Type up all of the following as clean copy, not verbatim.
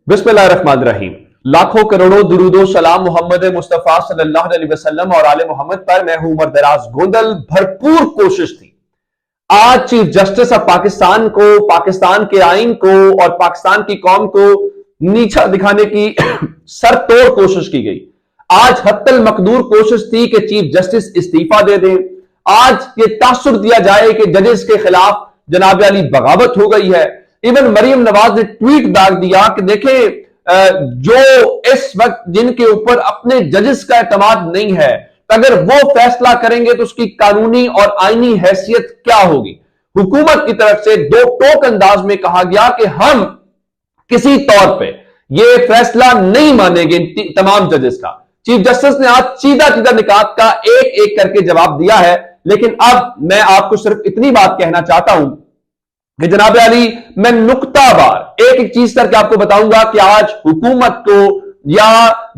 बिस्मिल्लाहिर्रहमानिर्रहीम। लाखों करोड़ों दुरूदो सलाम मोहम्मद मुस्तफा सल्लल्लाहु अलैहि वसल्लम और आले मोहम्मद पर। मैं हूं उमर दराज गोंदल। भरपूर कोशिश थी आज चीफ जस्टिस ऑफ पाकिस्तान को, पाकिस्तान के आइन को और पाकिस्तान की कौम को नीचा दिखाने की सरतोड़ कोशिश की गई। आज हत्तल मकदूर कोशिश थी कि चीफ जस्टिस इस्तीफा दे दें। आज ये तासुर दिया जाए कि जजेस के खिलाफ जनाब अली बगावत हो गई है। इवन मरियम नवाज ने ट्वीट दाग दिया कि देखें, जो इस वक्त जिनके ऊपर अपने जजेस का एतमाद नहीं है, अगर वो फैसला करेंगे तो उसकी कानूनी और आईनी हैसियत क्या होगी। हुकूमत की तरफ से दो टोक अंदाज में कहा गया कि हम किसी तौर पे ये फैसला नहीं मानेंगे तमाम जजेस का। चीफ जस्टिस ने आज सीधा सीधा निकात का एक एक करके जवाब दिया है। लेकिन अब मैं आपको सिर्फ इतनी बात कहना चाहता हूं कि जनाब अली, मैं नुक्तावार एक एक चीज करके आपको बताऊंगा कि आज हुकूमत को या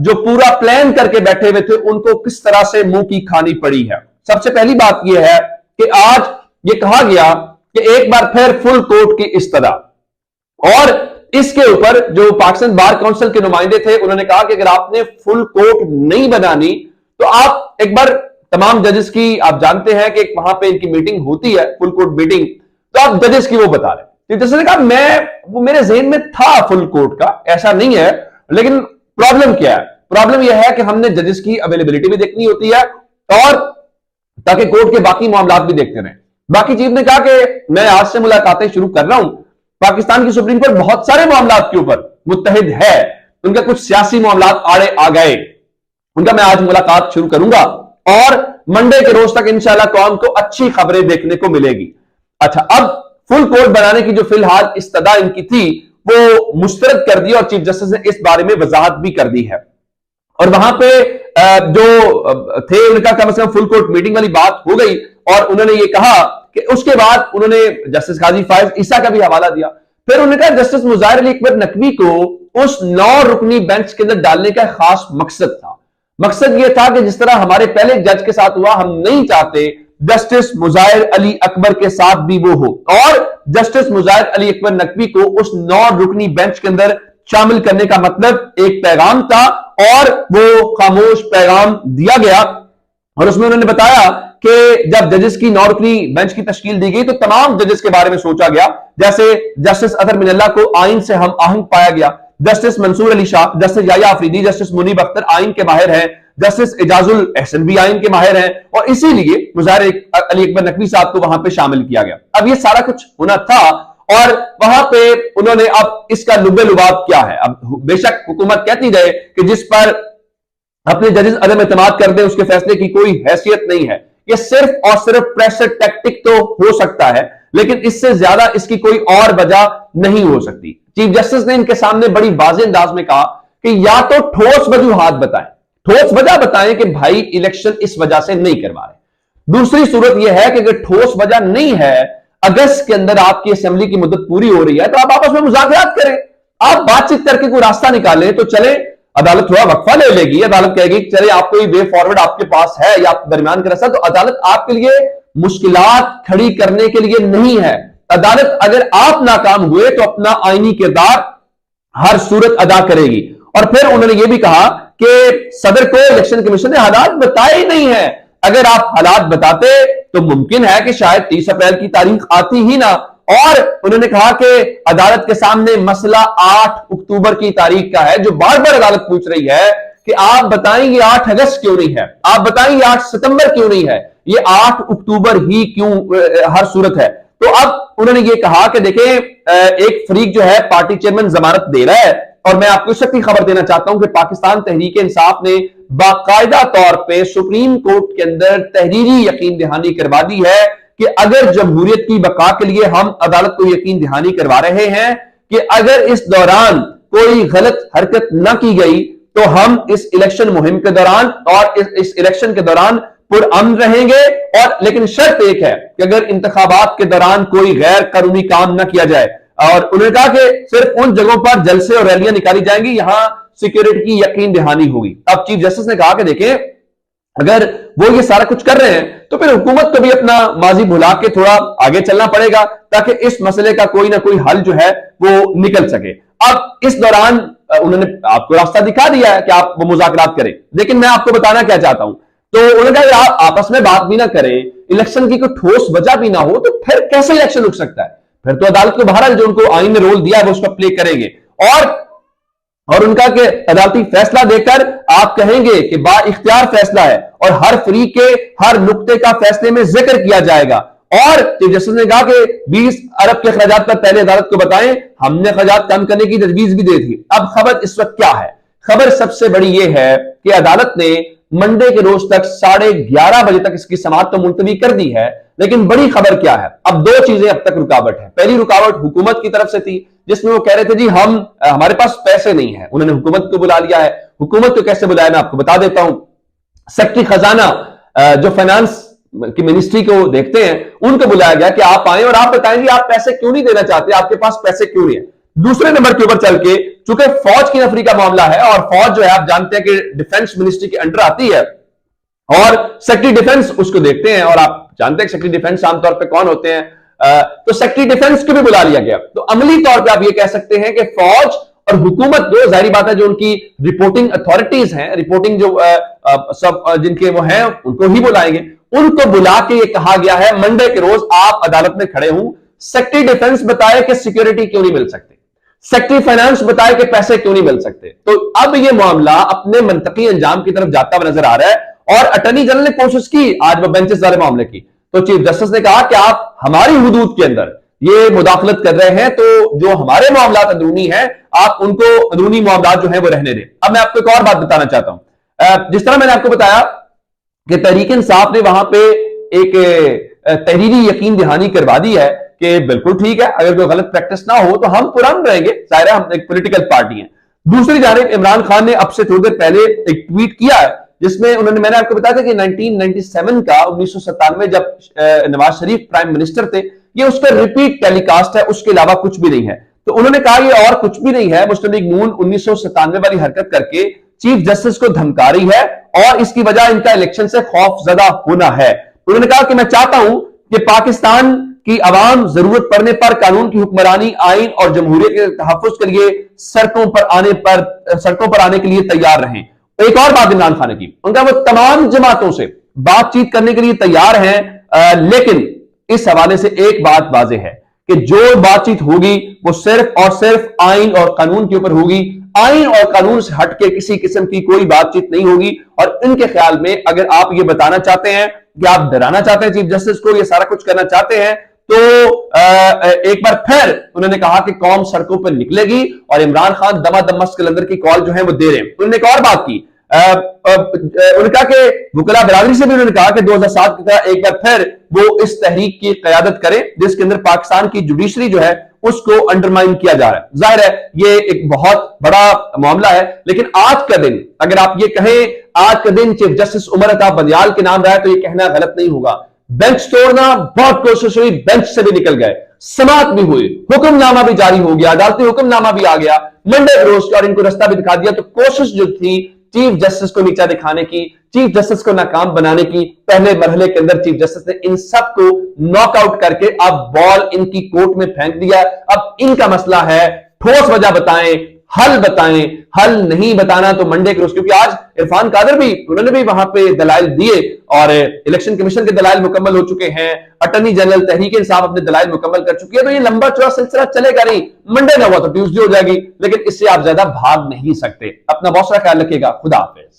जो पूरा प्लान करके बैठे हुए थे उनको किस तरह से मुंह की खानी पड़ी है। सबसे पहली बात यह है कि आज यह कहा गया कि एक बार फिर फुल कोर्ट की इस्तदा, और इसके ऊपर जो पाकिस्तान बार काउंसिल के नुमाइंदे थे उन्होंने कहा कि अगर आपने फुल कोर्ट नहीं बनानी तो आप एक बार तमाम जजेस की, आप जानते हैं कि वहां पे इनकी मीटिंग होती है, फुल कोर्ट मीटिंग, तो आप जजेस की वो बता रहे। जैसे ने कहा वो मेरे जहन में था फुल कोर्ट का, ऐसा नहीं है। लेकिन प्रॉब्लम क्या है? प्रॉब्लम यह है कि हमने जजेस की अवेलेबिलिटी भी देखनी होती है और ताकि कोर्ट के बाकी मामला भी देखते रहें। बाकी चीफ ने कहा कि मैं आज से मुलाकातें शुरू कर रहा हूं। पाकिस्तान की सुप्रीम कोर्ट बहुत सारे मामला के ऊपर मुत्तहिद है, उनका कुछ सियासी मामला आड़े आ गए, उनका मैं आज मुलाकात शुरू करूंगा और मंडे के रोज तक इंशाल्लाह कौम को अच्छी खबरें देखने को मिलेगी। अच्छा, अब फुल कोर्ट बनाने की जो फिलहाल इस्तदा इनकी थी वो मुस्तरद कर दी और चीफ जस्टिस ने इस बारे में वजाहत भी कर दी है। और वहां पे जो थे उनका कम से कम फुल कोर्ट मीटिंग वाली बात हो गई और उन्होंने ये कहा कि उसके बाद उन्होंने जस्टिस काजी फायज ईसा का भी हवाला दिया। फिर उन्होंने कहा जस्टिस मुजाहिर अली अकबर नकवी को उस 9 रुकनी बेंच के अंदर डालने का खास मकसद था। मकसद यह था कि जिस तरह हमारे पहले जज के साथ हुआ, हम नहीं चाहते जस्टिस मुजाहिर अली अकबर के साथ भी वो हो और जस्टिस मुजाहिर अली अकबर नकवी को उस 9 रुकनी बेंच के अंदर शामिल करने का मतलब एक पैगाम था और वो खामोश पैगाम दिया गया। और उसमें उन्होंने बताया कि जब जजेस की 9 रुकनी बेंच की तश्कील दी गई तो तमाम जजेस के बारे में सोचा गया। जैसे जस्टिस अतर मिनल्ला को आइन से हम आहंग पाया गया, justice Mansoor Ali Shah, justice Yahya Afridi, justice Munib Akhtar आइन के माहिर हैं, जस्टिस एजाजुल एहसन भी आइन के माहिर हैं और इसीलिए मुजाहिर अली अकबर नकवी साहब को वहां पे शामिल किया गया। अब ये सारा कुछ होना था और वहां पे उन्होंने, अब इसका लुबे लुबाब क्या है? अब बेशक हुकूमत कहती रहे कि जिस पर अपने जजेस अदम एतमाद कर दे उसके फैसले की कोई हैसियत नहीं है। ये सिर्फ और सिर्फ प्रेशर टैक्टिक तो हो सकता है, लेकिन इससे ज्यादा इसकी कोई और वजह नहीं हो सकती। चीफ जस्टिस ने इनके सामने बड़ी वाज़ेह अंदाज में कहा कि या तो ठोस वजूहात बताएं, ठोस वजह बताएं कि भाई इलेक्शन इस वजह से नहीं करवा रहे। दूसरी सूरत यह है कि अगर ठोस वजह नहीं है, अगस्त के अंदर आपकी असेंबली की मुद्दत पूरी हो रही है, तो आप आपस में मुज़ाकरात करें, आप बातचीत करके कोई रास्ता निकालें तो चले। अदालत थोड़ा वक्फा ले लेगी, अदालत कहेगी चले आप कोई वे फॉरवर्ड आपके पास है या दरमियान का रास्ता, तो अदालत आपके लिए मुश्किलात खड़ी करने के लिए नहीं है। अदालत अगर आप नाकाम हुए तो अपना आईनी किरदार हर सूरत अदा करेगी। और फिर उन्होंने यह भी कहा कि सदर को इलेक्शन कमीशन ने हालात बताए ही नहीं है। अगर आप हालात बताते तो मुमकिन है कि शायद 30 अप्रैल की तारीख आती ही ना। और उन्होंने कहा कि अदालत के सामने मसला 8 अक्टूबर की तारीख का है, जो बार बार अदालत पूछ रही है कि आप बताएंगे 8 अगस्त क्यों नहीं है, आप बताएंगे 8 सितंबर क्यों नहीं है, ये 8 अक्टूबर ही क्यों हर सूरत है। तो अब उन्होंने ये कहा कि देखें, एक फरीक जो है पार्टी चेयरमैन जमानत दे रहा है और मैं आपको शक्ति खबर देना चाहता हूं कि पाकिस्तान तहरीक इंसाफ ने बाकायदा तौर पर सुप्रीम कोर्ट के अंदर तहरीरी यकीन दहानी करवा दी है कि अगर जमहूरियत की बका के लिए हम अदालत को यकीन दहानी करवा रहे हैं कि अगर इस दौरान कोई गलत हरकत न की गई तो हम इस इलेक्शन मुहिम के दौरान और इस इलेक्शन के दौरान पुरअमन रहेंगे। और लेकिन शर्त एक है कि अगर इंतखाबात के दौरान कोई गैर कानूनी काम न किया जाए। और उन्होंने कहा कि सिर्फ उन जगहों पर जलसे और रैलियां निकाली जाएंगी, यहां सिक्योरिटी की यकीन दहानी होगी। अब चीफ जस्टिस ने कहा कि देखें, अगर वो ये सारा कुछ कर रहे हैं तो फिर हुकूमत को भी अपना माजी भुला के थोड़ा आगे चलना पड़ेगा ताकि इस मसले का कोई ना कोई हल जो है वो निकल सके। अब इस दौरान उन्होंने आपको रास्ता दिखा दिया है कि आप वो मुज़ाकरात करें। लेकिन मैं आपको बताना क्या चाहता हूं, तो उन्होंने कहा आप आपस में बात भी ना करें, इलेक्शन की कोई ठोस वजह भी ना हो, तो फिर कैसे इलेक्शन रुक सकता है? फिर तो अदालत को बहरहाल जो उनको आईन ने रोल दिया है वो उसका प्ले करेंगे, और उनका के अदालती फैसला देकर आप कहेंगे कि बा इख्तियार फैसला है और हर फ्री के हर नुक्ते का फैसले में जिक्र किया जाएगा। और चीफ जस्टिस ने कहा कि 20 अरब के अखराजात पर पहले अदालत को बताएं, हमने अखराजात कम करने की तजवीज भी दी थी। अब खबर इस वक्त क्या है? खबर सबसे बड़ी यह है कि अदालत ने मंडे के रोज तक 11:30 बजे तक इसकी समाअत तो मुलतवी कर दी है, लेकिन बड़ी खबर क्या है? अब दो चीजें अब तक रुकावट है। पहली रुकावट हुकूमत की तरफ से थी, जिसमें वो कह रहे थे जी हमारे पास पैसे नहीं है। उन्होंने हुकूमत को बुला लिया है। हुकूमत को कैसे बुलाया मैं आपको बता देता हूं। सेक्रेटरी खजाना जो फाइनेंस की मिनिस्ट्री को देखते हैं, उनको बुलाया गया कि आप आए और आप बताएंगे आप पैसे क्यों नहीं देना चाहते, आपके पास पैसे क्यों नहीं है। दूसरे नंबर के ऊपर चल के, चूंकि फौज की नफरी का मामला है और फौज जो है आप जानते हैं कि डिफेंस मिनिस्ट्री के अंडर आती है, और सेक्रेटरी डिफेंस उसको देखते हैं, और आप जानते हैं सेक्रेटरी डिफेंस आमतौर पर कौन होते हैं। तो सेक्रेटरी डिफेंस को भी बुला लिया गया। तो अमली तौर पर आप ये कह सकते हैं कि फौज और हुकूमत दो, जाहिर बात है जो उनकी रिपोर्टिंग अथॉरिटीज हैं, रिपोर्टिंग जो सब जिनके वो हैं, उनको ही बुलाएंगे। उनको बुला के ये कहा गया है मंडे के रोज आप अदालत में खड़े हूं, सेक्रेटरी डिफेंस बताए कि सिक्योरिटी क्यों नहीं मिल सकती, सेक्रेटरी फाइनेंस बताए कि पैसे क्यों नहीं मिल सकते। तो अब ये मामला अपने मंतकी अंजाम की तरफ जाता हुआ नजर आ रहा है, और अटॉर्नी जनरल ने कोशिश की आज वो बेंचेस वाले मामले की, तो चीफ जस्टिस ने कहा कि आप हमारी हुदूद के अंदर ये मुदाखलत कर रहे हैं, तो जो हमारे मामला अंदरूनी है आप उनको अंदरूनी मामला जो है वो रहने दें। अब मैं आपको एक और बात बताना चाहता हूं। जिस तरह मैंने आपको बताया कि तहरीक इंसाफ ने वहां पे एक तहरीरी यकीन दहानी करवा दी है कि बिल्कुल ठीक है, अगर कोई गलत प्रैक्टिस ना हो तो हम पुरअमन रहेंगे, जाहिर है हम एक पॉलिटिकल पार्टी हैं। दूसरी जानिब इमरान खान ने अब से थोड़ी देर पहले एक ट्वीट किया है, जिसमें मैंने आपको बताया था कि 1997 का 1997 जब नवाज शरीफ प्राइम मिनिस्टर थे, ये उसका रिपीट टेलीकास्ट है, उसके अलावा कुछ भी नहीं है। तो उन्होंने कहा ये और कुछ भी नहीं है, मुस्लिम लीग नून 1997 वाली हरकत करके चीफ जस्टिस को धमका रही है, और इसकी वजह इनका इलेक्शन से खौफजदा होना है। उन्होंने कहा कि मैं चाहता हूं कि पाकिस्तान की आवाम जरूरत पड़ने पर कानून की हुक्मरानी, आइन और जमहूरियत के तहफ्फुज के लिए सड़कों पर आने के लिए तैयार रहें। एक और बात इमरान खान ने की, उनका वो तमाम जमातों से बातचीत करने के लिए तैयार हैं, लेकिन इस हवाले से एक बात वाज़ेह है कि जो बातचीत होगी वो सिर्फ और सिर्फ आइन और कानून के ऊपर होगी। आइन और कानून से हटके किसी किस्म की कोई बातचीत नहीं होगी। और इनके ख्याल में अगर आप ये बताना चाहते हैं कि आप डराना चाहते हैं चीफ जस्टिस को, ये सारा कुछ करना चाहते हैं, तो एक बार फिर उन्होंने कहा कि कौम सड़कों पर निकलेगी, और इमरान खान दमादम मस्त कलंदर की कॉल जो है वो दे रहे हैं। उन्होंने एक और बात की, उन्होंने कहा कि वुकला बरादरी से भी उन्होंने कहा कि 2007 की तरह एक बार फिर वो इस तहरीक की क़यादत करें जिसके अंदर पाकिस्तान की जुडिशरी जो है उसको अंडरमाइन किया जा रहा है। जाहिर है ये एक बहुत बड़ा मामला है, लेकिन आज का दिन, अगर आप ये कहें आज का दिन चीफ जस्टिस उमर अता बंदियाल के नाम रहा है, तो ये कहना गलत नहीं होगा। बेंच तोड़ना बहुत कोशिश हुई, बेंच से भी निकल गए, समाअत भी हुई, हुक्मनामा भी जारी हो गया, अदालती हुक्मनामा भी आ गया मंडे रोज का, और इनको रास्ता भी दिखा दिया। तो कोशिश जो थी चीफ जस्टिस को नीचा दिखाने की, चीफ जस्टिस को नाकाम बनाने की, पहले मरहले के अंदर चीफ जस्टिस ने इन सब को नॉकआउट करके अब बॉल इनकी कोर्ट में फेंक दिया। अब इनका मसला है ठोस वजह बताएं, हल बताएं। हल नहीं बताना तो मंडे के रोज, क्योंकि आज इरफान कादर भी, उन्होंने भी वहां पे दलाइल दिए, और इलेक्शन कमीशन के दलाइल मुकम्मल हो चुके हैं, अटॉर्नी जनरल तहरीक इंसाफ अपने दलाइल मुकम्मल कर चुकी है। तो ये लंबा चौड़ा सिलसिला चलेगा नहीं, मंडे ना हुआ तो ट्यूसडे हो जाएगी, लेकिन इससे आप ज्यादा भाग नहीं सकते। अपना बहुत सारा ख्याल रखिएगा। खुदा हाफिज।